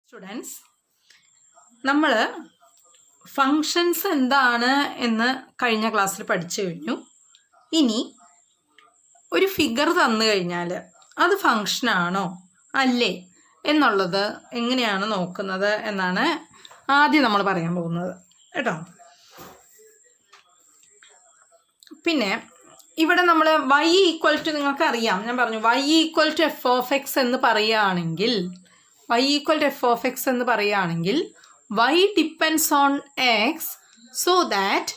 Students, നമ്മൾ functions എന്താണ് എന്ന് കഴിഞ്ഞ ക്ലാസ്സിൽ പഠിച്ചു കഴിഞ്ഞു. ഇനി ഒരു ഫിഗർ തന്നു കഴിഞ്ഞാൽ അത് ഫങ്ഷനാണോ അല്ലേ എന്നുള്ളത് എങ്ങനെയാണ് നോക്കുന്നത് എന്നാണ് ആദ്യം നമ്മൾ പറയാൻ പോകുന്നത് കേട്ടോ. പിന്നെ ഇവിടെ നമ്മൾ y ഈക്വൽ ടു നിങ്ങൾക്ക് അറിയാം, ഞാൻ പറഞ്ഞു y equal to f of x എന്ന് പറയുകയാണെങ്കിൽ y equal to f of x എന്ന് പറയുകയാണെങ്കിൽ y depends on x, so that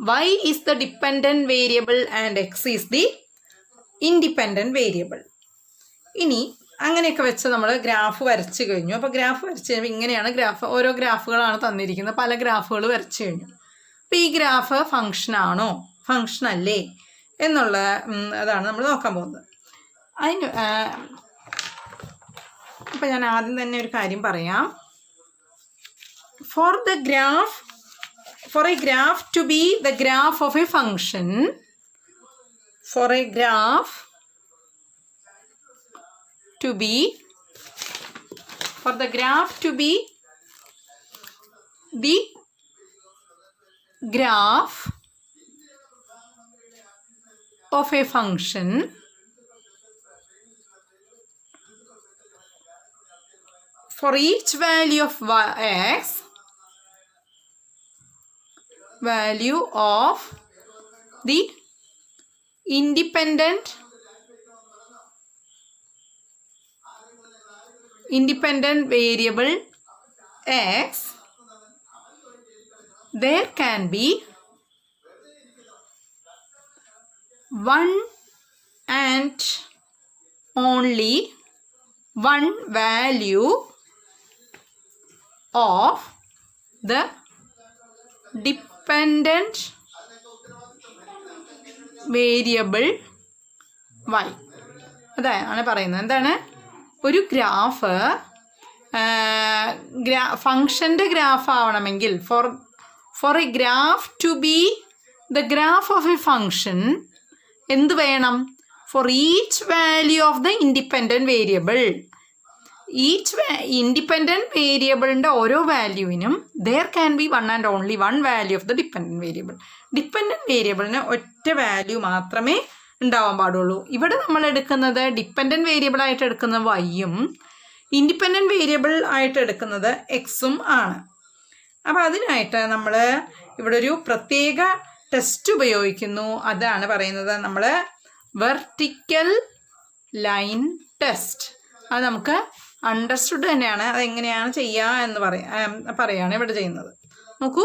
y is the dependent variable and x is the independent variable. ഇനി അങ്ങനെയൊക്കെ വെച്ച് നമ്മൾ ഗ്രാഫ് വരച്ച് കഴിഞ്ഞു. അപ്പോൾ ഗ്രാഫ് വരച്ച് കഴിയുമ്പോൾ ഇങ്ങനെയാണ് ഗ്രാഫ്, ഓരോ ഗ്രാഫുകളാണ് തന്നിരിക്കുന്നത്, പല ഗ്രാഫുകൾ വരച്ച് കഴിഞ്ഞു. അപ്പോൾ ഈ ഗ്രാഫ് ഫങ്ഷനാണോ ഫങ്ഷൻ അല്ലേ എന്നുള്ള അതാണ് നമ്മൾ നോക്കാൻ പോകുന്നത്. അതിന് അപ്പം ഞാൻ ആദ്യം തന്നെ ഒരു കാര്യം പറയാം. For a graph to be the graph of a function, for a graph to be the graph of a function, for each value of x, value of the independent variable x, there can be one and only one value of the dependent variable y. അതാണ് പറയുന്നത്. എന്താണ് ഒരു graph ഫങ്ഷൻ്റെ graph ആവണമെങ്കിൽ, for a graph to be the graph of a function എന്ത് വേണം? For each value of the independent variable, each independent വേരിയബിളിൻ്റെ ഓരോ വാല്യൂവിനും there can be one and only one value of the dependent variable. Dependent വേരിയബിളിന് ഒറ്റ value മാത്രമേ ഉണ്ടാവാൻ പാടുള്ളൂ. ഇവിടെ നമ്മൾ എടുക്കുന്നത് ഡിപ്പെൻഡൻറ്റ് വേരിയബിൾ ആയിട്ട് എടുക്കുന്നത് വൈയും ഇൻഡിപെൻഡൻറ്റ് വേരിയബിൾ ആയിട്ട് എടുക്കുന്നത് എക്സും ആണ്. അപ്പോൾ അതിനായിട്ട് നമ്മൾ ഇവിടെ ഒരു പ്രത്യേക ടെസ്റ്റ് ഉപയോഗിക്കുന്നു. അതാണ് പറയുന്നത് നമ്മൾ വെർട്ടിക്കൽ ലൈൻ ടെസ്റ്റ്. അത് നമുക്ക് അണ്ടർസ്റ്റുഡ് തന്നെയാണ്. അതെങ്ങനെയാണ് ചെയ്യുക എന്ന് പറയാണ് ഇവിടെ ചെയ്യുന്നത്. നോക്കൂ,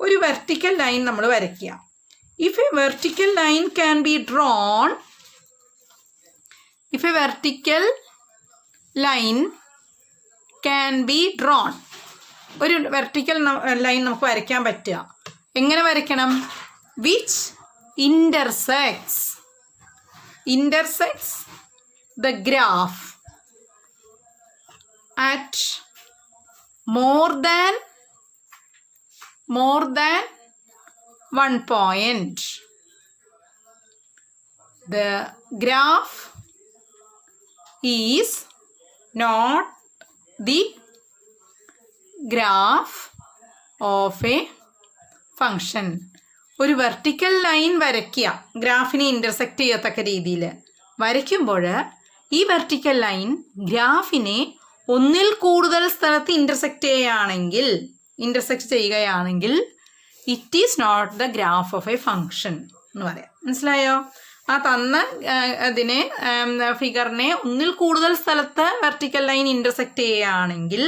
ഒരു വെർട്ടിക്കൽ ലൈൻ നമ്മൾ വരയ്ക്കുക. If A vertical line can be drone, if A vertical line can be drone, ഒരു വെർട്ടിക്കൽ ലൈൻ നമുക്ക് വരയ്ക്കാൻ പറ്റുക. എങ്ങനെ വരയ്ക്കണം? Which intersects the graph at more than one point. The graph is not the graph of a function. ഒരു vertical line വരയ്ക്കുക, ഗ്രാഫിനെ intersect ചെയ്യത്തക്ക രീതിയിൽ വരയ്ക്കുമ്പോൾ ഈ വെർട്ടിക്കൽ ലൈൻ ഗ്രാഫിനെ ഒന്നിൽ കൂടുതൽ സ്ഥലത്ത് ഇൻ്റർസെക്റ്റ് ചെയ്യുകയാണെങ്കിൽ it is not the graph of a function എന്ന് പറയാം. മനസ്സിലായോ? ആ തന്ന അതിനെ ഫിഗറിനെ ഒന്നിൽ കൂടുതൽ സ്ഥലത്ത് വെർട്ടിക്കൽ ലൈൻ ഇൻ്റർസെക്റ്റ് ചെയ്യുകയാണെങ്കിൽ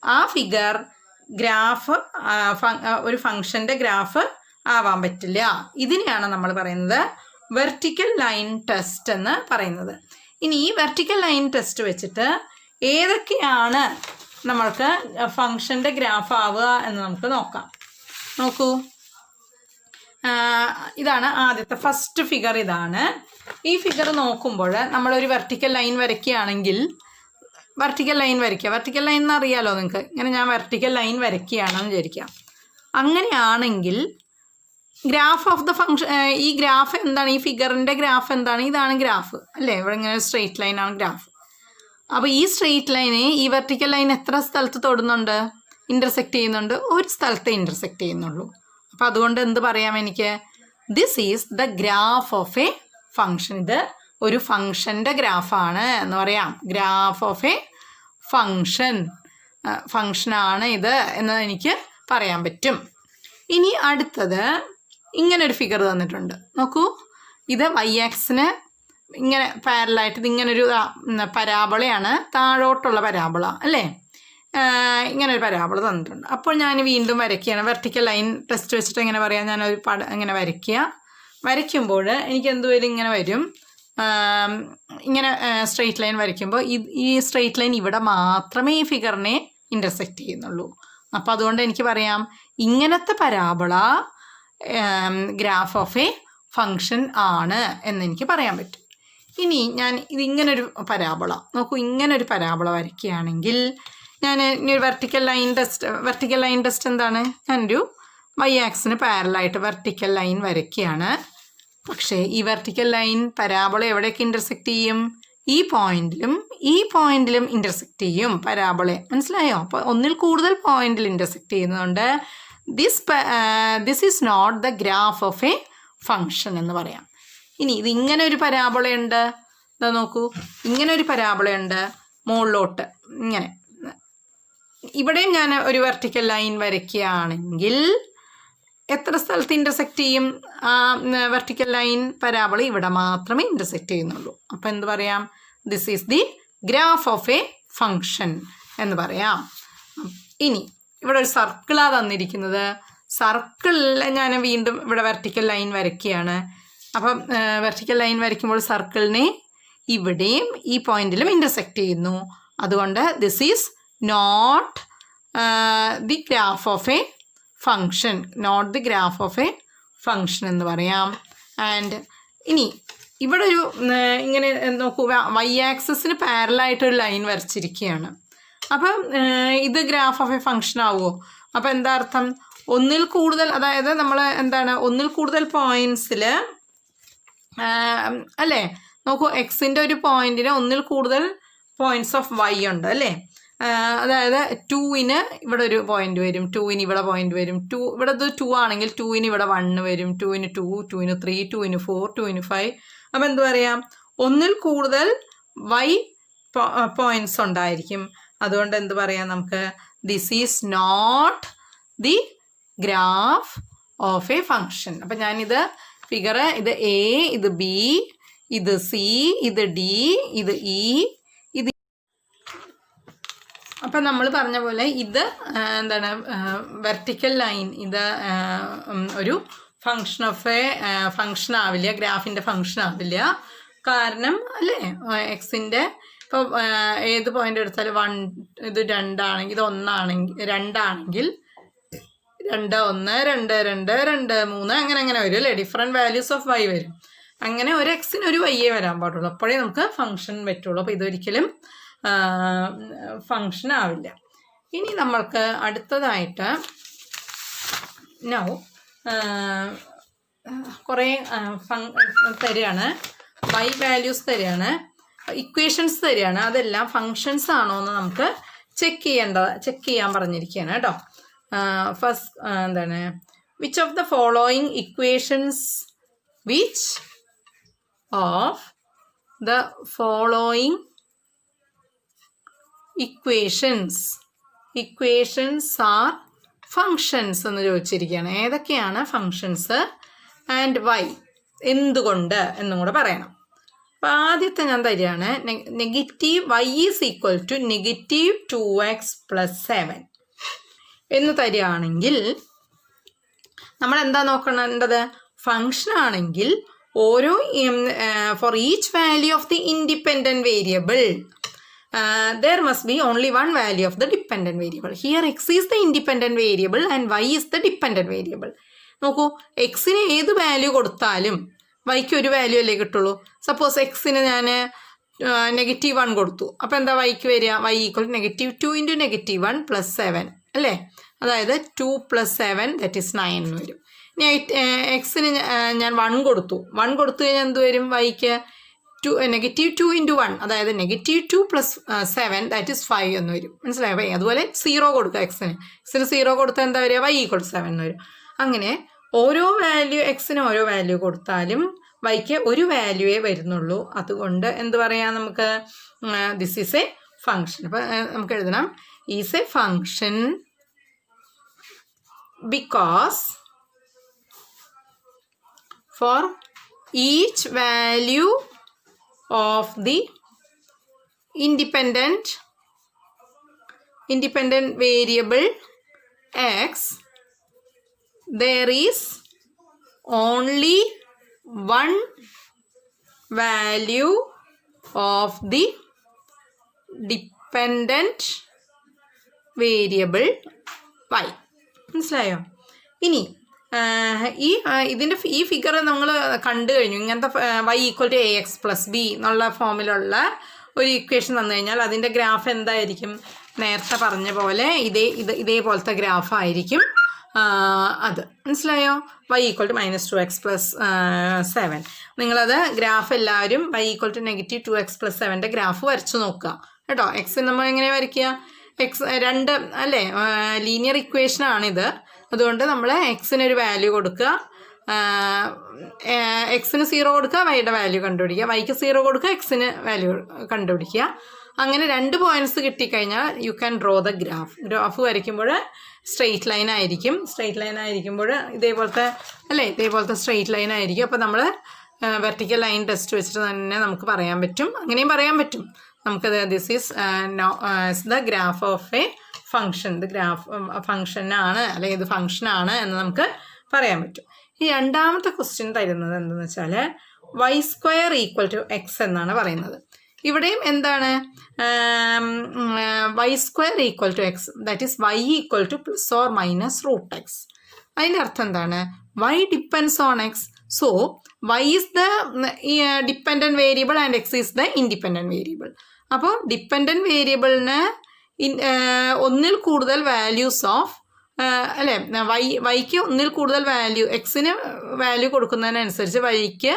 ആ ഫിഗർ ഗ്രാഫ് ഒരു ഫങ്ഷൻ്റെ ഗ്രാഫ് ആവാൻ പറ്റില്ല. ഇതിനെയാണ് നമ്മൾ പറയുന്നത് വെർട്ടിക്കൽ ലൈൻ ടെസ്റ്റ് എന്ന് പറയുന്നത്. ഇനി ഈ വെർട്ടിക്കൽ ലൈൻ ടെസ്റ്റ് വെച്ചിട്ട് ഏതൊക്കെയാണ് നമ്മൾക്ക് ഫങ്ഷൻ്റെ ഗ്രാഫ് ആവുക എന്ന് നമുക്ക് നോക്കാം. നോക്കൂ, ഇതാണ് ആദ്യത്തെ ഫസ്റ്റ് ഫിഗർ. ഇതാണ് ഈ ഫിഗർ. നോക്കുമ്പോൾ നമ്മളൊരു വെർട്ടിക്കൽ ലൈൻ വരയ്ക്കുകയാണെങ്കിൽ, വെർട്ടിക്കൽ ലൈൻ എന്ന് അറിയാലോ നിങ്ങൾക്ക്. ഇങ്ങനെ ഞാൻ വെർട്ടിക്കൽ ലൈൻ വരയ്ക്കുകയാണെന്ന് വിചാരിക്കാം. അങ്ങനെയാണെങ്കിൽ ഗ്രാഫ് ഓഫ് ദ ഫങ്ഷൻ, ഈ ഗ്രാഫ് എന്താണ്? ഈ ഫിഗറിൻ്റെ ഗ്രാഫ് എന്താണ്? ഇതാണ് ഗ്രാഫ് അല്ലേ? ഇവിടെ ഇങ്ങനെ സ്ട്രെയിറ്റ് ലൈനാണ് ഗ്രാഫ്. അപ്പോൾ ഈ സ്ട്രെയിറ്റ് ലൈന് ഈ വെർട്ടിക്കൽ ലൈൻ എത്ര സ്ഥലത്ത് തൊടുന്നുണ്ട്, ഇൻ്റർസെക്റ്റ് ചെയ്യുന്നുണ്ട്? ഒരു സ്ഥലത്തെ ഇൻ്റർസെക്റ്റ് ചെയ്യുന്നുള്ളൂ. അപ്പോൾ അതുകൊണ്ട് എന്ത് പറയാം എനിക്ക്? This is the graph of a function. ഇത് ഒരു ഫങ്ഷൻ്റെ ഗ്രാഫാണ് എന്ന് പറയാം. ഗ്രാഫ് ഓഫ് എ ഫങ്ഷനാണ് ഇത് എന്ന് എനിക്ക് പറയാൻ പറ്റും. ഇനി അടുത്തത് ഇങ്ങനൊരു ഫിഗർ തന്നിട്ടുണ്ട്. നോക്കൂ, ഇത് y-ആക്സിന് ഇങ്ങനെ പാരലായിട്ട് ഇതിങ്ങനൊരു പരാബളയാണ്, താഴോട്ടുള്ള പരാബള അല്ലേ? ഇങ്ങനൊരു പരാബള തന്നിട്ടുണ്ട്. അപ്പോൾ ഞാൻ വീണ്ടും വരയ്ക്കുകയാണ്. വെർട്ടിക്കൽ ലൈൻ ടെസ്റ്റ് വെച്ചിട്ട് എങ്ങനെ പറയാം, ഞാനൊരു ഇങ്ങനെ വരയ്ക്കുമ്പോൾ എനിക്ക് എന്തുവരും ഇങ്ങനെ വരും. ഇങ്ങനെ സ്ട്രെയിറ്റ് ലൈൻ വരയ്ക്കുമ്പോൾ ഈ സ്ട്രെയിറ്റ് ലൈൻ ഇവിടെ മാത്രമേ ഈ ഫിഗറിനെ ഇൻ്റർസെക്റ്റ് ചെയ്യുന്നുള്ളൂ. അപ്പോൾ അതുകൊണ്ട് എനിക്ക് പറയാം ഇങ്ങനത്തെ പരാബള ഗ്രാഫ് ഓഫ് എ ഫങ്ഷൻ ആണ് എന്നെനിക്ക് പറയാൻ പറ്റും. ഇനി ഞാൻ ഇതിങ്ങനൊരു പരാബള, നോക്കൂ, ഇങ്ങനൊരു പരാബള വരയ്ക്കുകയാണെങ്കിൽ ഞാൻ ഇനി ഒരു വെർട്ടിക്കൽ ലൈൻ ടെസ്റ്റ് എന്താണ്? ഞാനൊരു y-ആക്സിന് പാരലായിട്ട് വെർട്ടിക്കൽ ലൈൻ വരയ്ക്കുകയാണ്. പക്ഷേ ഈ വെർട്ടിക്കൽ ലൈൻ പരാബള എവിടെയൊക്കെ ഇൻ്റർസെക്റ്റ് ചെയ്യും? ഈ പോയിന്റിലും ഇൻ്റർസെക്റ്റ് ചെയ്യും പരാബളെ. മനസ്സിലായോ? അപ്പോൾ ഒന്നിൽ കൂടുതൽ പോയിന്റിൽ ഇൻ്റർസെക്റ്റ് ചെയ്യുന്നതുകൊണ്ട് this is not the graph of a function എന്ന് പറയാം. ഇനി ഇതിങ്ങനെ ഒരു പരാബളയുണ്ട്, ഇതാ നോക്കൂ, ഇങ്ങനെ ഒരു പരാബളയുണ്ട് മുകളിലോട്ട് ഇങ്ങനെ. ഇവിടെയും ഞാൻ ഒരു വെർട്ടിക്കൽ ലൈൻ വരയ്ക്കുകയാണെങ്കിൽ എത്ര സ്ഥലത്ത് ഇൻ്റർസെക്റ്റ് ചെയ്യും? വെർട്ടിക്കൽ ലൈൻ പരാബള ഇവിടെ മാത്രമേ ഇൻ്റർസെക്റ്റ് ചെയ്യുന്നുള്ളൂ. അപ്പോൾ എന്ത് പറയാം? This is the graph of a function എന്ന് പറയാം. ഇനി ഇവിടെ ഒരു സർക്കിളാണ് തന്നിരിക്കുന്നത്. സർക്കിളിൽ ഞാൻ വീണ്ടും ഇവിടെ വെർട്ടിക്കൽ ലൈൻ വരയ്ക്കുകയാണ്. അപ്പം വെർട്ടിക്കൽ ലൈൻ വരയ്ക്കുമ്പോൾ സർക്കിളിനെ ഇവിടെയും ഈ പോയിന്റിലും ഇൻ്റർസെക്റ്റ് ചെയ്യുന്നു. അതുകൊണ്ട് this is not the graph of a function, എന്ന് പറയാം. ആൻഡ് ഇനി ഇവിടെ ഒരു ഇങ്ങനെ നോക്കൂ, y-ആക്സിന് പാരലായിട്ടൊരു ലൈൻ വരച്ചിരിക്കുകയാണ്. അപ്പം ഇത് ഗ്രാഫ് ഓഫ് എ ഫങ്ഷൻ ആവുമോ? അപ്പം എന്താ അർത്ഥം? ഒന്നിൽ കൂടുതൽ, അതായത് നമ്മൾ എന്താണ്, ഒന്നിൽ കൂടുതൽ പോയിൻറ്റ്സിൽ അല്ലേ? നോക്കൂ, എക്സിൻ്റെ ഒരു പോയിന്റിന് ഒന്നിൽ കൂടുതൽ പോയിൻറ്റ്സ് ഓഫ് y ഉണ്ട് അല്ലേ? അതായത് 2ന് ഇവിടെ ഒരു പോയിന്റ് വരും, 2ന് ഇവിടെ പോയിന്റ് വരും, ഇവിടെ 2 ആണെങ്കിൽ 2ന് ഇവിടെ 1 വരും, 2ന് 2, 2ന് 3, 2ന് 4, 2ന് 5. അപ്പം എന്ത് പറയാം? ഒന്നിൽ കൂടുതൽ y പോയിന്റ്സ് ഉണ്ടായിരിക്കും. അതുകൊണ്ട് എന്ത് പറയാം നമുക്ക്? This is not the graph of a function. അപ്പം ഞാനിത് ഫിഗർ, ഇത് എ, ഇത് ബി, ഇത് സി, ഇത് ഡി, ഇത് ഇ, ഇത്. അപ്പം നമ്മൾ പറഞ്ഞ പോലെ ഇത് എന്താണ്, വെർട്ടിക്കൽ ലൈൻ, ഇത് ഒരു ഫങ്ഷൻ ആവില്ല, ഗ്രാഫിൻ്റെ ഫങ്ഷൻ ആവില്ല. കാരണം അല്ലേ, എക്സിൻ്റെ ഇപ്പോൾ ഏത് പോയിന്റ് എടുത്താലും 1, ഇത് 2 ആണെങ്കിൽ, ഇത് 1 ആണെങ്കിൽ, 2 ആണെങ്കിൽ 2, 1, 2, 2, 2, 3 അങ്ങനെ വരും അല്ലേ? ഡിഫറെൻറ്റ് വാല്യൂസ് ഓഫ് y വരും. അങ്ങനെ ഒരു എക്സിന് ഒരു y വരാൻ പാടുള്ളൂ, അപ്പോഴേ നമുക്ക് ഫങ്ഷൻ പറ്റുള്ളൂ. അപ്പോൾ ഇതൊരിക്കലും ഫങ്ഷൻ ആവില്ല. ഇനി നമ്മൾക്ക് അടുത്തതായിട്ട് കുറേ തരികയാണ്, y വാല്യൂസ് തരികയാണ്, ഇക്വേഷൻസ് തരികയാണ്. അതെല്ലാം ഫങ്ഷൻസ് ആണോ എന്ന് നമുക്ക് ചെക്ക് ചെയ്യാൻ പറഞ്ഞിരിക്കുകയാണ് കേട്ടോ. ഫസ്റ്റ് എന്താണ്, which of the following equations, which of the following equations are functions എന്ന് ചോദിച്ചിരിക്കുകയാണ്. ഏതൊക്കെയാണ് ഫങ്ഷൻസ് ആൻഡ് വൈ, എന്തുകൊണ്ട് എന്നും കൂടെ പറയണം. അപ്പോൾ ആദ്യത്തെ ഞാൻ തരികയാണ്, negative y is equal to -2x + 7 എന്ന് തരികയാണെങ്കിൽ നമ്മൾ എന്താ നോക്കേണ്ടത്? ഫങ്ഷൻ ആണെങ്കിൽ ഓരോ four each value of the independent variable there must be only one value of the dependent variable. Here x is the independent variable and y is the dependent variable. നോക്കൂ, എക്സിന് ഏത് വാല്യൂ കൊടുത്താലും വൈക്ക് ഒരു value അല്ലേ കിട്ടുള്ളൂ. Suppose എക്സിന് ഞാൻ -1 കൊടുത്തു, അപ്പോൾ എന്താ വൈക്ക് വരിക? y ഈക്വൽ -2 × -1 + 7 അല്ലേ? അതായത് 2 + 7 that is 9 എന്ന് വരും. ഇനി എക്സിന് ഞാൻ 1 കൊടുത്തു കഴിഞ്ഞാൽ എന്ത് വരും? വൈക്ക് 2 into 1, അതായത് -2 + 7 ദാറ്റ് ഈസ് 5 എന്ന് വരും. മനസ്സിലായോ? അതുപോലെ 0 കൊടുക്കുക എക്സിന് 0 കൊടുത്താൽ എന്താ വരിക? y = 7 എന്ന് വരും. അങ്ങനെ ഓരോ വാല്യൂ എക്സിന് ഓരോ വാല്യൂ കൊടുത്താലും വൈക്ക് ഒരു വാല്യൂവേ വരുന്നുള്ളൂ. അതുകൊണ്ട് എന്ത് പറയാം നമുക്ക്? This is A function. അപ്പം നമുക്ക് എഴുതണം is A function because four each value of the independent variable x, there is only one value of the dependent variable y. മനസ്സിലായോ? ഇനി ഇതിൻ്റെ ഈ ഫിഗർ നമ്മൾ കണ്ടു കഴിഞ്ഞു. ഇങ്ങനത്തെ y = ax + b എന്നുള്ള ഫോമിലുള്ള ഒരു ഇക്വേഷൻ തന്നു കഴിഞ്ഞാൽ അതിൻ്റെ ഗ്രാഫ് എന്തായിരിക്കും? നേരത്തെ പറഞ്ഞ പോലെ ഇതേപോലത്തെ ഗ്രാഫായിരിക്കും അത്. മനസ്സിലായോ? y = -2x + 7. നിങ്ങളത് ഗ്രാഫ് എല്ലാവരും y = -2x + 7 ഗ്രാഫ് വരച്ചു നോക്കുക കേട്ടോ. എക്സ് നമ്മൾ എങ്ങനെ വരയ്ക്കുക? എക്സ് 2 അല്ലേ, ലീനിയർ ഇക്വേഷനാണിത്. അതുകൊണ്ട് നമ്മൾ എക്സിനൊരു വാല്യൂ കൊടുക്കുക, എക്സിന് 0 കൊടുക്കുക, വൈയുടെ വാല്യൂ കണ്ടുപിടിക്കുക, വൈക്ക് 0 കൊടുക്കുക, എക്സിന് വാല്യൂ കണ്ടുപിടിക്കുക. അങ്ങനെ 2 പോയിന്റ്സ് കിട്ടിക്കഴിഞ്ഞാൽ you can draw the graph വരയ്ക്കുമ്പോൾ സ്ട്രെയിറ്റ് ലൈൻ ആയിരിക്കും. സ്ട്രെയിറ്റ് ലൈൻ ആയിരിക്കുമ്പോൾ ഇതേപോലത്തെ സ്ട്രെയിറ്റ് ലൈൻ ആയിരിക്കും. അപ്പോൾ നമ്മൾ വെർട്ടിക്കൽ ലൈൻ ടെസ്റ്റ് വെച്ചിട്ട് തന്നെ നമുക്ക് പറയാൻ പറ്റും. അങ്ങനെയും പറയാൻ പറ്റും നമുക്കത്. This is the graph of a function. ഇത് ഗ്രാഫ് ഫങ്ഷനാണ് അല്ലെങ്കിൽ ഇത് ഫങ്ഷനാണ് എന്ന് നമുക്ക് പറയാൻ പറ്റും. ഈ രണ്ടാമത്തെ ക്വസ്റ്റ്യൻ തരുന്നത് എന്തെന്ന് വെച്ചാൽ y² = x എന്നാണ് പറയുന്നത്. ഇവിടെയും എന്താണ്? y² = x, that is y = ±√x. അതിൻ്റെ അർത്ഥം എന്താണ്? y depends on x. So y is the dependent variable and x is the independent variable. അപ്പോൾ ഡിപ്പെൻഡൻറ്റ് വേരിയബിളിന് ഒന്നിൽ കൂടുതൽ വാല്യൂസ് ഓഫ് അല്ലേ, വൈക്ക് ഒന്നിൽ കൂടുതൽ വാല്യൂ, എക്സിന് വാല്യൂ കൊടുക്കുന്നതിനനുസരിച്ച് വൈക്ക്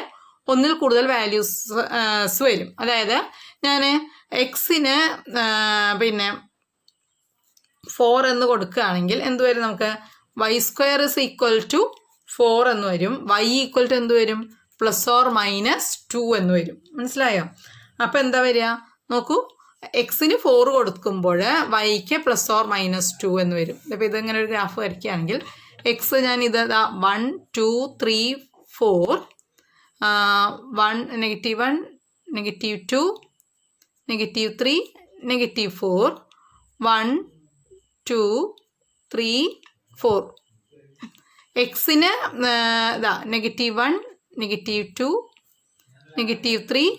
ഒന്നിൽ കൂടുതൽ വാല്യൂസ് വരും. അതായത് ഞാൻ എക്സിന് 4 എന്ന് കൊടുക്കുകയാണെങ്കിൽ എന്ത് വരും? നമുക്ക് y² = 4 എന്ന് വരും. y = എന്ത് വരും? ±2 എന്ന് വരും. മനസ്സിലായോ? അപ്പോൾ എന്താ വരിക നോക്കൂ, എക്സിന് 4 കൊടുക്കുമ്പോൾ വൈക്ക് ±2 എന്ന് വരും. അപ്പോൾ ഇതിങ്ങനെ ഒരു ഗ്രാഫ് വരയ്ക്കുകയാണെങ്കിൽ എക്സ് ഞാൻ ഇത് 1 2 3 4 -1 -2 -3 -4 1 2 3 4 എക്സിന് -1 -2 -3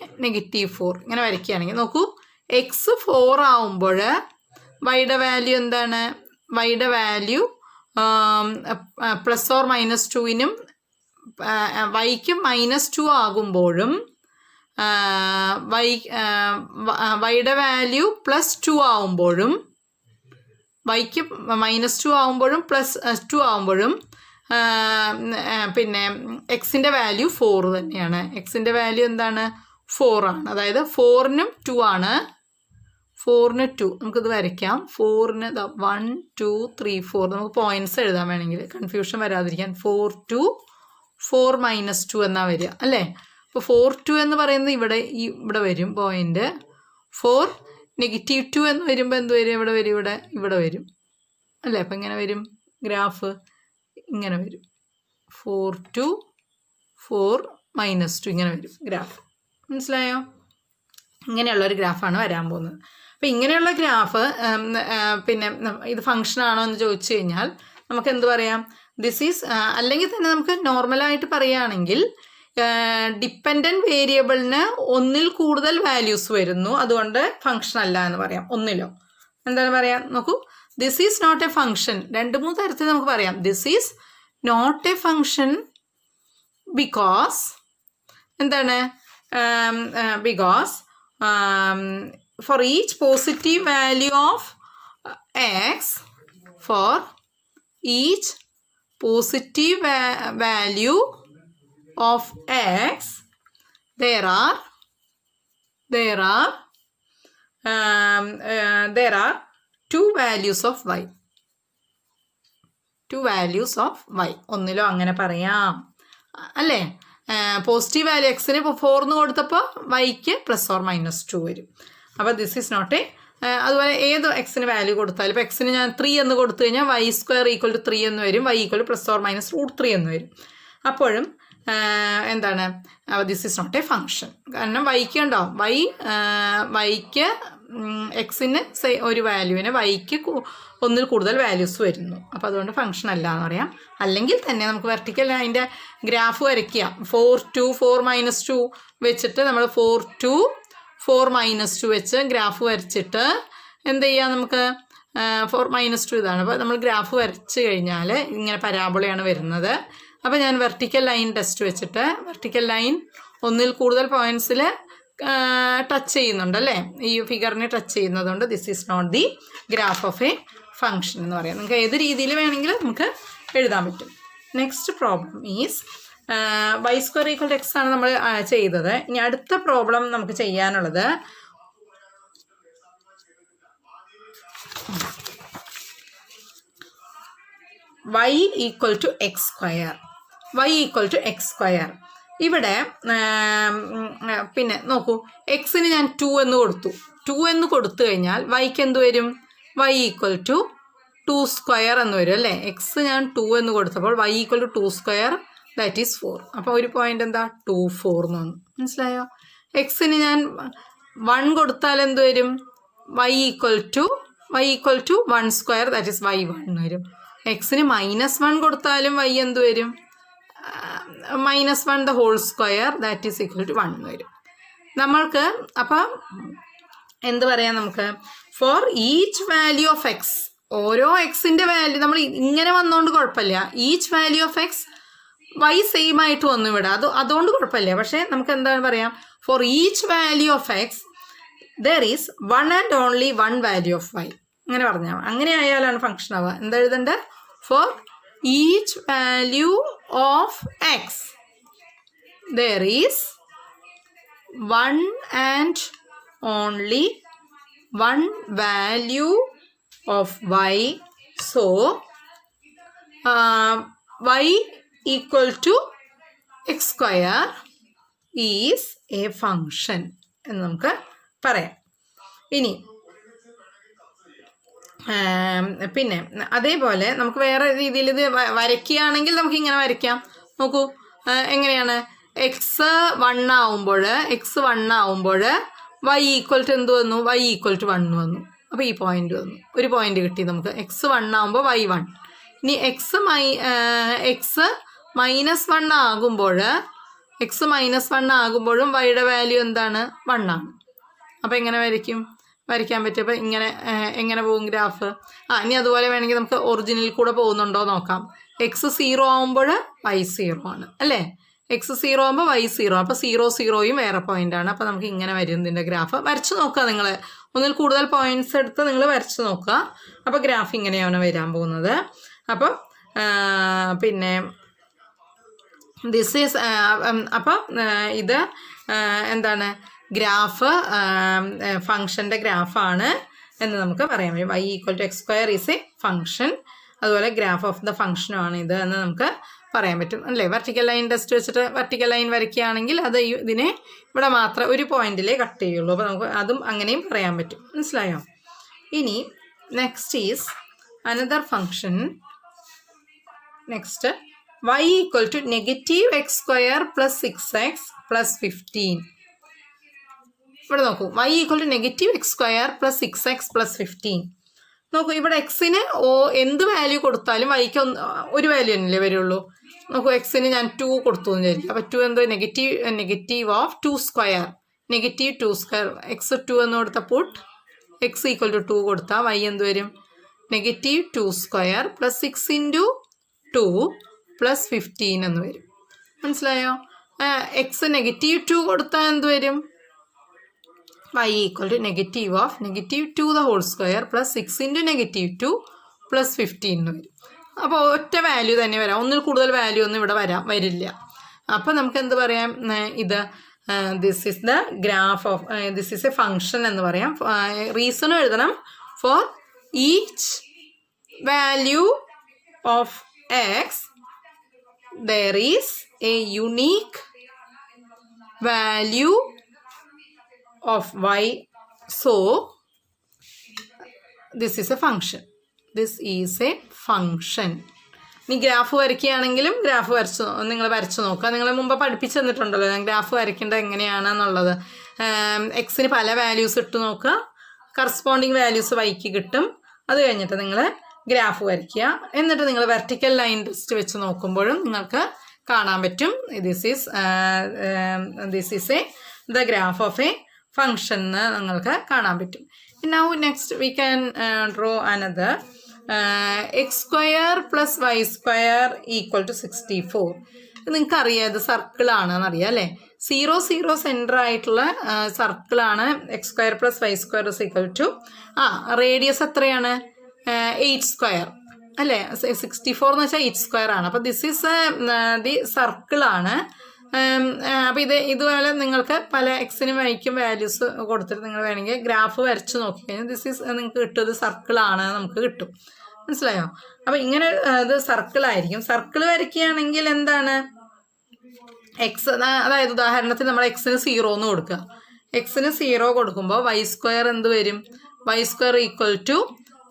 -4 ഇങ്ങനെ വരയ്ക്കുകയാണെങ്കിൽ നോക്കൂ, എക്സ് 4 ആവുമ്പോൾ വൈയുടെ വാല്യൂ എന്താണ്? വൈയുടെ വാല്യൂ ±2നും വൈക്ക് -2 ആകുമ്പോഴും വൈയുടെ വാല്യൂ +2 ആവുമ്പോഴും വൈക്ക് -2 ആവുമ്പോഴും +2 ആവുമ്പോഴും പിന്നെ എക്സിൻ്റെ വാല്യൂ 4 തന്നെയാണ്. എക്സിൻ്റെ വാല്യൂ എന്താണ്? 4 ആണ്. അതായത് 4നും 2 ആണ്. 4ന് 2 നമുക്കിത് വരയ്ക്കാം. 4ന് 1 2 3 4 നമുക്ക് പോയിൻറ്റ്സ് എഴുതാൻ വേണമെങ്കിൽ കൺഫ്യൂഷൻ വരാതിരിക്കാൻ 4 2 4 -2 എന്നാ വരിക അല്ലേ. അപ്പോൾ 4 2 എന്ന് പറയുന്നത് ഇവിടെ വരും പോയിൻ്റ്. 4 -2 എന്ന് വരുമ്പോൾ എന്ത് വരും? ഇവിടെ വരും അല്ലേ. അപ്പം ഇങ്ങനെ വരും ഗ്രാഫ്, ഇങ്ങനെ വരും 4 2 4 -2 ഇങ്ങനെ വരും ഗ്രാഫ്. മനസ്സിലായോ? ഇങ്ങനെയുള്ളൊരു ഗ്രാഫാണ് വരാൻ പോകുന്നത്. അപ്പോൾ ഇങ്ങനെയുള്ള ഗ്രാഫ് പിന്നെ ഇത് ഫങ്ഷനാണോ എന്ന് ചോദിച്ചു കഴിഞ്ഞാൽ നമുക്ക് എന്ത് പറയാം? ദിസ് ഈസ് അല്ലെങ്കിൽ തന്നെ നമുക്ക് നോർമലായിട്ട് പറയുകയാണെങ്കിൽ ഡിപ്പെൻഡൻറ്റ് വേരിയബിളിന് ഒന്നിൽ കൂടുതൽ വാല്യൂസ് വരുന്നു, അതുകൊണ്ട് ഫങ്ഷൻ അല്ല എന്ന് പറയാം. ഒന്നിലോ എന്താണ് പറയാം നോക്കൂ, this is not a function. 2-3 തരത്തിൽ നമുക്ക് പറയാം. This is not a function because എന്താണ്? because for each positive value of x, for each positive value of x, there are there are two values of y. Two values of Y. ഒന്നിലോ അങ്ങനെ പറയാം അല്ലേ. Positive value എക്സിന് ഇപ്പോൾ 4 എന്ന് കൊടുത്തപ്പോൾ വൈക്ക് +or-2 വരും. അപ്പോൾ ദിസ് ഈസ് നോട്ട് അതുപോലെ ഏത് എക്സിന് വാല്യൂ കൊടുത്താലും ഇപ്പോൾ എക്സിന് ഞാൻ 3 എന്ന് കൊടുത്തു കഴിഞ്ഞാൽ y² = 3 എന്ന് വരും, y = +or-√3 എന്ന് വരും. അപ്പോഴും എന്താണ്, this is not a function. കാരണം വൈക്ക് ഉണ്ടാവും, വൈക്ക് എക്സിന് ഒരു വാല്യൂവിന് വൈക്ക് ഒന്നിൽ കൂടുതൽ വാല്യൂസ് വരുന്നു. അപ്പോൾ അതുകൊണ്ട് ഫങ്ഷൻ അല്ല എന്ന് പറയാം. അല്ലെങ്കിൽ തന്നെ നമുക്ക് വെർട്ടിക്കൽ അതിൻ്റെ ഗ്രാഫ് വരയ്ക്കുക. 4 2 4 2 വെച്ചിട്ട് നമ്മൾ 4 2 4 2 വെച്ച് ഗ്രാഫ് വരച്ചിട്ട് എന്ത് ചെയ്യാം, നമുക്ക് 4 2 ഇതാണ്. അപ്പോൾ നമ്മൾ ഗ്രാഫ് വരച്ച് കഴിഞ്ഞാൽ ഇങ്ങനെ പരാബോളയാണ് വരുന്നത്. അപ്പോൾ ഞാൻ വെർട്ടിക്കൽ ലൈൻ ടെസ്റ്റ് വെച്ചിട്ട് വെർട്ടിക്കൽ ലൈൻ ഒന്നിൽ കൂടുതൽ പോയിൻറ്റ്സിൽ ടച്ച് ചെയ്യുന്നുണ്ടല്ലേ, ഈ ഫിഗറിനെ ടച്ച് ചെയ്യുന്നതുകൊണ്ട് this is not the graph of a function എന്ന് പറയാം. നിങ്ങൾക്ക് ഏത് രീതിയിൽ വേണമെങ്കിലും നമുക്ക് എഴുതാൻ പറ്റും. Next problem is y² = x ആണ് നമ്മൾ ചെയ്തത്. ഇനി അടുത്ത പ്രോബ്ലം നമുക്ക് ചെയ്യാനുള്ളത് y = x². ഇവിടെ പിന്നെ നോക്കൂ, എക്സിന് ഞാൻ 2 എന്ന് കൊടുത്തു. 2 എന്ന് കൊടുത്തു കഴിഞ്ഞാൽ വൈക്ക് എന്ത് വരും, y = 2² എന്ന് വരും അല്ലേ. എക്സ് ഞാൻ 2 എന്ന് കൊടുത്തപ്പോൾ y = 2² ദാറ്റ് ഈസ് 4. അപ്പോൾ ഒരു പോയിന്റ് എന്താ 2 4 എന്ന് വന്നു. മനസ്സിലായോ? എക്സിന് ഞാൻ 1 കൊടുത്താൽ എന്ത് വരും, y = 1² ദാറ്റ് ഈസ് y1 എന്ന് വരും. എക്സിന് -1 കൊടുത്താലും y എന്ത് വരും, -1² ദാറ്റ് ഈസ് = 1 എന്ന് വരും. നമ്മൾക്ക് അപ്പം എന്ത് പറയാം, നമുക്ക് for each value of x, ഓരോ എക്സിൻ്റെ വാല്യൂ നമ്മൾ ഇങ്ങനെ വന്നുകൊണ്ട് കുഴപ്പമില്ല. Each value of x y same ആയിട്ട് വന്നു ഇവിടെ, അതുകൊണ്ട് കുഴപ്പമില്ല. പക്ഷേ നമുക്ക് എന്താണ് പറയാം, for each value of X there is 1 and only 1 value of y. അങ്ങനെ പറഞ്ഞാൽ അങ്ങനെ ആയാലാണ് ഫങ്ഷൻ ആവുക. എന്താ എഴുതേണ്ടത്, for each value of X there is 1 and only 1 value of y. So y = x² is a function എന്ന് നമുക്ക് പറയാം. ഇനി പിന്നെ അതേപോലെ നമുക്ക് വേറെ രീതിയിൽ ഇത് വരയ്ക്കുകയാണെങ്കിൽ നമുക്ക് ഇങ്ങനെ വരയ്ക്കാം. നോക്കൂ എങ്ങനെയാണ്, എക്സ് 1 ആവുമ്പോൾ y = എന്ത് വന്നു, y = 1 വന്നു. അപ്പോൾ ഈ പോയിന്റ് വന്നു, ഒരു പോയിന്റ് കിട്ടി നമുക്ക്. എക്സ് 1 ആകുമ്പോൾ y1. ഇനി എക്സ് -1 ആകുമ്പോഴും വൈയുടെ വാല്യൂ എന്താണ്, 1 ആണ്. അപ്പോൾ എങ്ങനെ വരയ്ക്കാൻ പറ്റും. അപ്പോൾ എങ്ങനെ പോകും ഗ്രാഫ്. ഇനി അതുപോലെ വേണമെങ്കിൽ നമുക്ക് ഒറിജിനിൽ കൂടെ പോകുന്നുണ്ടോ നോക്കാം. എക്സ് 0 ആകുമ്പോൾ y 0 ആണ് അല്ലേ. എക്സ് 0 ആകുമ്പോൾ y 0. അപ്പോൾ 0 0യും വേറെ പോയിൻ്റാണ്. അപ്പോൾ നമുക്ക് ഇങ്ങനെ വരും ഇതിൻ്റെ ഗ്രാഫ്. വരച്ച് നോക്കുക, നിങ്ങൾ ഒന്നിൽ കൂടുതൽ പോയിൻറ്റ്സ് എടുത്ത് നിങ്ങൾ വരച്ച് നോക്കുക. അപ്പോൾ ഗ്രാഫ് ഇങ്ങനെയാണ് വരാൻ പോകുന്നത്. അപ്പോൾ പിന്നെ ദിസ് ഈസ് അപ്പോൾ ഇത് എന്താണ്, ഗ്രാഫ് ഫങ്ഷൻ്റെ ഗ്രാഫാണ് എന്ന് നമുക്ക് പറയാൻ പറ്റും. y = x² is A function. അതുപോലെ ഗ്രാഫ് ഓഫ് ദ ഫങ്ഷനുമാണ് ഇത് എന്ന് നമുക്ക് പറയാൻ പറ്റും അല്ലേ. വെർട്ടിക്കൽ ലൈൻ ടെസ്റ്റ് വെച്ചിട്ട് വെർട്ടിക്കൽ ലൈൻ വരയ്ക്കുകയാണെങ്കിൽ അത് ഇതിനെ ഇവിടെ മാത്രം ഒരു പോയിന്റിലേ കട്ട് ചെയ്യുള്ളൂ. അപ്പോൾ നമുക്ക് അതും അങ്ങനെയും പറയാൻ പറ്റും. മനസ്സിലായോ? ഇനി next is another function. Next y = -x² + 6x + 15. ഇവിടെ നോക്കൂ, y = -x² + 6x + 15. നോക്കൂ, ഇവിടെ എക്സിന് എന്ത് വാല്യൂ കൊടുത്താലും വൈക്ക് ഒരു വാല്യൂ തന്നെയല്ലേ വരുള്ളൂ. നോക്കൂ, എക്സിന് ഞാൻ 2 കൊടുത്തു എന്ന് വിചാരിക്കും. അപ്പോൾ 2 എന്തോ നെഗറ്റീവ് ഓഫ് 2², -2². എക്സ് 2 എന്ന് കൊടുത്തപ്പോൾ x = 2 കൊടുത്താൽ y എന്ത് വരും, -2² + 6 × 2 + 15 എന്ന് വരും. മനസ്സിലായോ? എക്സ് -2 കൊടുത്താൽ എന്ത് വരും, y = -2² + 6 × -2 + 15 എന്ന് വരും. അപ്പോൾ ഒറ്റ വാല്യൂ തന്നെ വരാം, ഒന്നിൽ കൂടുതൽ വാല്യൂ ഒന്നും ഇവിടെ വരില്ല. അപ്പോൾ നമുക്ക് എന്ത് പറയാം, ഇത് this is the graph of this is A function എന്ന് പറയാം. റീസണും എഴുതണം. Four each value of X there is a unique value of y, so this is a function. This is a function. ഇനി ഗ്രാഫ് വരയ്ക്കുകയാണെങ്കിലും ഗ്രാഫ് നിങ്ങൾ വരച്ചു നോക്കുക. നിങ്ങൾ മുമ്പ് പഠിപ്പിച്ചു തന്നിട്ടുണ്ടല്ലോ ഞാൻ ഗ്രാഫ് വരയ്ക്കേണ്ടത് എങ്ങനെയാണെന്നുള്ളത്. എക്സിന് പല വാല്യൂസ് ഇട്ട് നോക്കുക, കറസ്പോണ്ടിങ് വാല്യൂസ് വൈക്ക് കിട്ടും. അത് കഴിഞ്ഞിട്ട് നിങ്ങൾ ഗ്രാഫ് വരയ്ക്കുക. എന്നിട്ട് നിങ്ങൾ വെർട്ടിക്കൽ ലൈൻ ടെസ്റ്റ് വെച്ച് നോക്കുമ്പോഴും നിങ്ങൾക്ക് കാണാൻ പറ്റും this is the graph of a function എന്ന് നിങ്ങൾക്ക് കാണാൻ പറ്റും. Now next we can draw another x square plus Y square equal to 64. നിങ്ങൾക്ക് അറിയാം ഇത് സർക്കിളാണെന്നറിയാം അല്ലേ. 0 0 സെൻറ്റർ ആയിട്ടുള്ള സർക്കിളാണ്. X square plus Y square is equal to radius എത്രയാണ്? 8 സ്ക്വയർ അല്ലേ. 64 എന്ന് വെച്ചാൽ 8 സ്ക്വയർ ആണ്. അപ്പോൾ ദിസ് ഈസ് ദി സർക്കിളാണ്. അപ്പോൾ ഇതുപോലെ നിങ്ങൾക്ക് പല എക്സിനും വൈക്കും വാല്യൂസ് കൊടുത്തിട്ട് നിങ്ങൾ വേണമെങ്കിൽ ഗ്രാഫ് വരച്ച് നോക്കിക്കഴിഞ്ഞാൽ ദിസ് ഈസ് നിങ്ങൾക്ക് കിട്ടും. ഇത് സർക്കിളാണ് നമുക്ക് കിട്ടും. മനസ്സിലായോ? അപ്പോൾ ഇങ്ങനെ ഇത് സർക്കിളായിരിക്കും. സർക്കിൾ വരയ്ക്കുകയാണെങ്കിൽ എന്താണ് എക്സ്, അതായത് ഉദാഹരണത്തിന് നമ്മൾ എക്സിന് 0 എന്ന് കൊടുക്കുക. എക്സിന് 0 കൊടുക്കുമ്പോൾ വൈ സ്ക്വയർ എന്ത് വരും? Y square equal to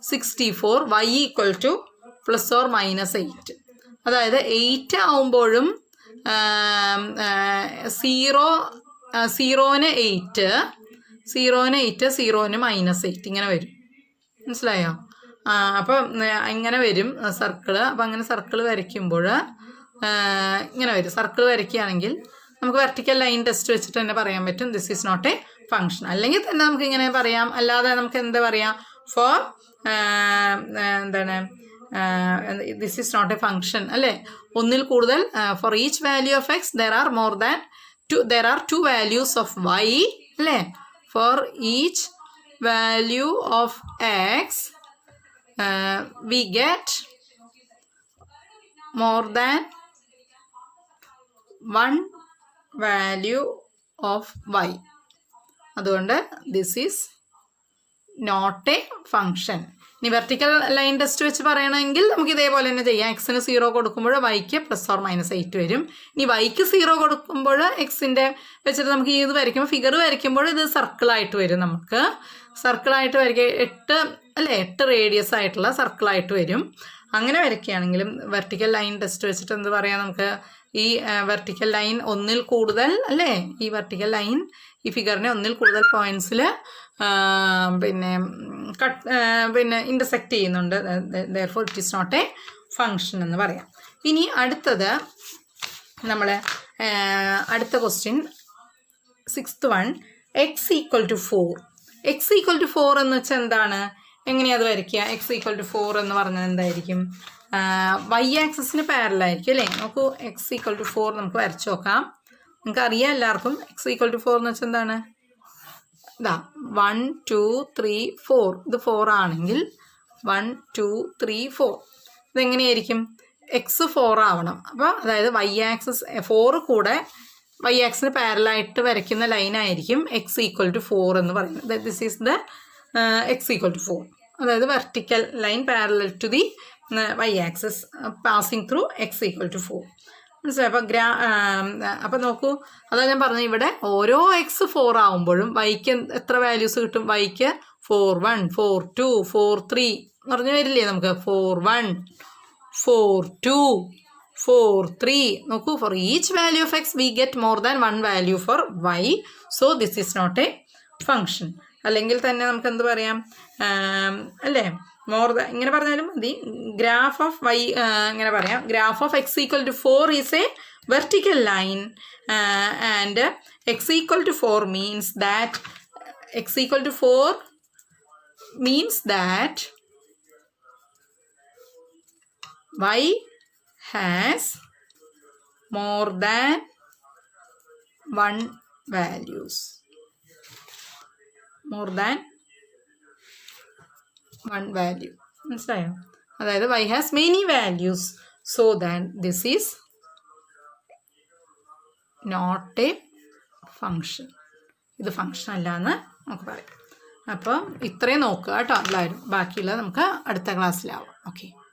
64, y equal to plus or minus 8. അതായത് 8 ആവുമ്പോഴും 0-ന് 8, 0-ന് 8, 0-ന് -8 ഇങ്ങനെ വരും. മനസ്സിലായോ? അപ്പം ഇങ്ങനെ വരും സർക്കിള്. അപ്പം അങ്ങനെ സർക്കിൾ വരയ്ക്കുമ്പോൾ ഇങ്ങനെ വരും. സർക്കിൾ വരയ്ക്കുകയാണെങ്കിൽ നമുക്ക് വെർട്ടിക്കൽ ലൈൻ ടെസ്റ്റ് വെച്ചിട്ട് തന്നെ പറയാൻ പറ്റും this is not a function. അല്ലെങ്കിൽ തന്നെ നമുക്ക് ഇങ്ങനെ പറയാം. അല്ലാതെ നമുക്ക് എന്താ പറയാം? ഫോർ എന്താണ് this is not a function അല്ലേ. ഒന്നിൽ കൂടുതൽ for each value of X there are 2 values of Y അല്ലേ. For each value of X we get more than 1 value of y. അതുകൊണ്ട് this is not a function. ഇനി vertical line test വെച്ച് പറയണമെങ്കിൽ നമുക്ക് ഇതേപോലെ തന്നെ ചെയ്യാം. എക്സിന് 0 കൊടുക്കുമ്പോൾ വൈക്ക് പ്ലസ് ഓർ മൈനസ് 8 വരും. ഇനി വൈക്ക് 0 കൊടുക്കുമ്പോൾ എക്സിൻ്റെ വെച്ചിട്ട് നമുക്ക് ഇത് വരയ്ക്കുമ്പോൾ ഫിഗർ വരയ്ക്കുമ്പോൾ ഇത് സർക്കിളായിട്ട് വരും. നമുക്ക് സർക്കിളായിട്ട് വരയ്ക്കുക 8 റേഡിയസ് ആയിട്ടുള്ള സർക്കിളായിട്ട് വരും. അങ്ങനെ വരയ്ക്കുകയാണെങ്കിലും വെർട്ടിക്കൽ ലൈൻ ടെസ്റ്റ് വെച്ചിട്ട് എന്ത് പറയാം? നമുക്ക് ഈ വെർട്ടിക്കൽ ലൈൻ ഒന്നിൽ കൂടുതൽ അല്ലേ, ഈ വെർട്ടിക്കൽ ലൈൻ ഈ ഫിഗറിനെ ഒന്നിൽ കൂടുതൽ പോയിന്റ്സിൽ പിന്നെ ഇൻ്റർസെക്റ്റ് ചെയ്യുന്നുണ്ട്. therefore it is not a function എന്ന് പറയാം. ഇനി അടുത്തത് നമ്മൾ അടുത്ത question 6th one, x equal to 4. X equal to 4 എന്ന് വെച്ചാൽ എന്താണ്? എങ്ങനെയാണ് അത് വരയ്ക്കുക? എക്സ് ഈക്വൽ ടു 4 എന്ന് പറഞ്ഞാൽ എന്തായിരിക്കും? വൈ ആക്സിന് പാരലായിരിക്കും അല്ലേ. നമുക്ക് എക്സ് ഈക്വൽ ടു 4 നമുക്ക് വരച്ച് നോക്കാം. നിങ്ങൾക്ക് അറിയാം എല്ലാവർക്കും എക്സ് ഈക്വൽ ടു 4 എന്ന് വെച്ചാൽ എന്താണ്? ഇതാ 1 2 3 4. ഇത് 4 ആണെങ്കിൽ 1 2 3 4 ഇതെങ്ങനെയായിരിക്കും? എക്സ് 4 ആവണം. അപ്പോൾ അതായത് വൈ ആക്സിസ് 4 കൂടെ വൈ ആക്സിന് പാരലായിട്ട് വരയ്ക്കുന്ന ലൈനായിരിക്കും എക്സ് ഈക്വൽ ടു 4 എന്ന് പറയുന്നത്. This is the x equal to 4. അതായത് vertical line parallel to the y axis passing through x equal to 4. മനസ്സിലായി? അപ്പം നോക്കൂ, അതാ ഞാൻ പറഞ്ഞത് ഇവിടെ ഓരോ എക്സ് 4 ആവുമ്പോഴും വൈക്ക് എത്ര വാല്യൂസ് കിട്ടും? വൈക്ക് 4 1 4 2 4 3 എന്ന് പറഞ്ഞു വരില്ലേ നമുക്ക്? 4 1 4 2 4 3. നോക്കൂ, for each value of x we get more than 1 value for y. So this is not a function. അല്ലെങ്കിൽ തന്നെ നമുക്ക് എന്ത് പറയാം അല്ലേ? മോർ ദാൻ ഇങ്ങനെ പറഞ്ഞാലും മതി. ഗ്രാഫ് ഓഫ് വൈ ഇങ്ങനെ പറയാം. Graph of x equal to 4 is a vertical line and x equal to 4 means that x equal to 4 means that y has more than 1 values. More than 1 value. മനസ്സിലായോ? അതായത് y has many values. So then this is not a function. ഇത് function അല്ല എന്ന് നമുക്ക് പറയാം. അപ്പം ഇത്രയും നോക്കുക കേട്ടോ എല്ലാവരും. ബാക്കിയുള്ളത് നമുക്ക് അടുത്ത ക്ലാസ്സിലാവും. ഓക്കെ.